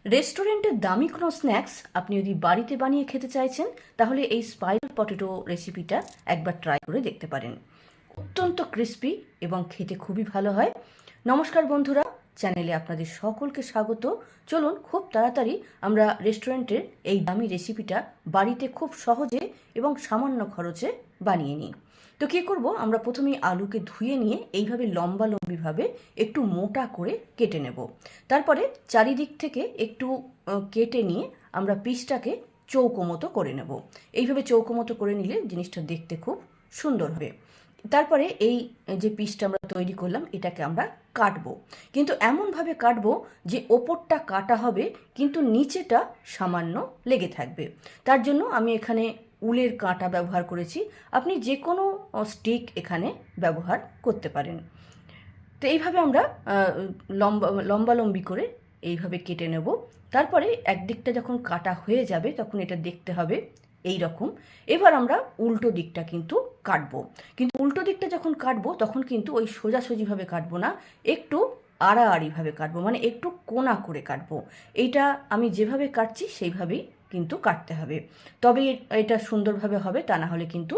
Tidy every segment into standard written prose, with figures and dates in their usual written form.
রেস্টুরেন্টের দামি কোনো স্ন্যাক্স আপনি যদি বাড়িতে বানিয়ে খেতে চাইছেন তাহলে এই স্পাইরাল পটেটো রেসিপিটা একবার ট্রাই করে দেখতে পারেন। অত্যন্ত ক্রিস্পি এবং খেতে খুবই ভালো হয়। নমস্কার বন্ধুরা, চ্যানেলে আপনাদের সকলকে স্বাগত। চলুন খুব তাড়াতাড়ি আমরা রেস্টুরেন্টের এই দামি রেসিপিটা বাড়িতে খুব সহজে এবং সামান্য খরচে বানিয়ে নিই। তো কী করব, আমরা প্রথমেই আলুকে ধুয়ে নিয়ে এইভাবে লম্বিভাবে একটু মোটা করে কেটে নেব। তারপরে চারিদিক থেকে একটু কেটে নিয়ে আমরা পিসটাকে চৌকো মতো করে নেব। এইভাবে চৌকো মতো করে নিলে জিনিসটা দেখতে খুব সুন্দর হবে। তারপরে এই যে পিসটা আমরা তৈরি করলাম এটাকে আমরা কাটবো, কিন্তু এমনভাবে কাটবো যে ওপরটা কাটা হবে কিন্তু নিচেটা সামান্য লেগে থাকবে। তার জন্য আমি এখানে উলের কাঁটা ব্যবহার করেছি। আপনি যে কোনো স্টিক ব্যবহার করতে পারেন। তো এইভাবে আমরা লম্বালম্বি করে এইভাবে কেটে নেব। তারপরে একদিকটা যখন কাটা হয়ে যাবে তখন এটা দেখতে হবে এই রকম। এবার আমরা উল্টো দিকটা কিন্তু কাটবো, কিন্তু উল্টো দিকটা যখন কাটবো তখন কিন্তু ওই সোজাসুজিভাবে কাটবো না, একটু আড়াআড়িভাবে কাটবো, মানে একটু কোনা করে কাটবো। এইটা আমি যেভাবে কাটছি সেইভাবেই কিন্তু কাটতে হবে, তবে এটা সুন্দরভাবে হবে, তা না হলে কিন্তু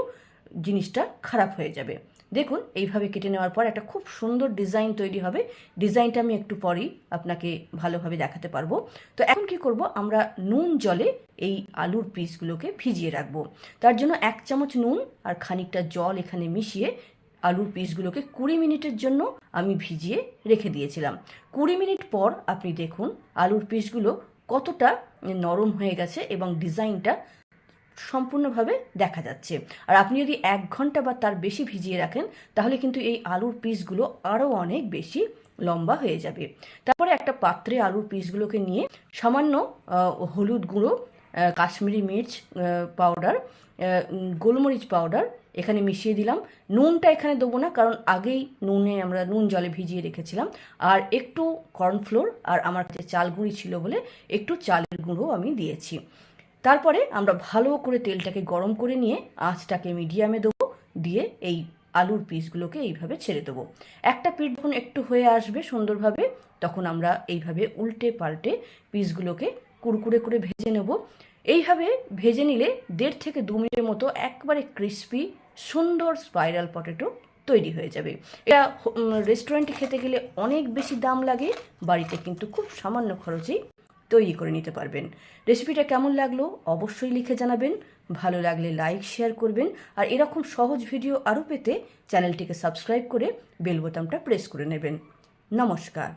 জিনিসটা খারাপ হয়ে যাবে। দেখুন এইভাবে কেটে নেওয়ার পর একটা খুব সুন্দর ডিজাইন তৈরি হবে। ডিজাইনটা আমি একটু পরেই আপনাকে ভালোভাবে দেখাতে পারবো। তো এখন কি করব, আমরা নুন জলে এই আলুর পিসগুলোকে ভিজিয়ে রাখবো। তার জন্য 1 চামচ নুন আর খানিকটা জল এখানে মিশিয়ে আলুর পিসগুলোকে 20 মিনিটের জন্য আমি ভিজিয়ে রেখে দিয়েছিলাম। 20 মিনিট পর আপনি দেখুন আলুর পিসগুলো কতটা নরম হয়ে গেছে এবং ডিজাইনটা সম্পূর্ণভাবে দেখা যাচ্ছে। আর আপনি যদি 1 ঘন্টা বা তার বেশি ভিজিয়ে রাখেন তাহলে কিন্তু এই আলুর পিসগুলো আরও অনেক বেশি লম্বা হয়ে যাবে। তারপরে একটা পাত্রে আলুর পিসগুলোকে নিয়ে সামান্য হলুদ গুঁড়ো, কাশ্মীরি মির্চ পাউডার, গোলমরিচ পাউডার এখানে মিশিয়ে দিলাম। নুনটা এখানে দেবো না, কারণ আগেই আমরা নুন জলে ভিজিয়ে রেখেছিলাম। আর একটু কর্নফ্লোর, আর আমার কাছে চাল গুঁড়ি ছিল বলে একটু চালের গুঁড়ো আমি দিয়েছি। তারপরে আমরা ভালো করে তেলটাকে গরম করে নিয়ে আঁচটাকে মিডিয়ামে দেবো, দিয়ে এই আলুর পিসগুলোকে এইভাবে ছেড়ে দেবো। একটা পিঠ যখন একটু হয়ে আসবে সুন্দরভাবে তখন আমরা এইভাবে উল্টে পাল্টে পিসগুলোকে কুড়কুড়ে করে ভেজে নেব। এইভাবে ভেজে নিলে 1.5 থেকে 2 মিনিটের মতো একবারে ক্রিস্পি সুন্দর স্পাইরাল পটেটো তৈরি হয়ে যাবে। এটা রেস্টুরেন্টে খেতে গেলে অনেক বেশি দাম লাগে, বাড়িতে কিন্তু খুব সামান্য খরচেই তৈরি করে নিতে পারবেন। রেসিপিটা কেমন লাগলো অবশ্যই লিখে জানাবেন। ভালো লাগলে লাইক শেয়ার করবেন, আর এরকম সহজ ভিডিও আরও পেতে চ্যানেলটিকে সাবস্ক্রাইব করে বেল বোতামটা প্রেস করে নেবেন। নমস্কার।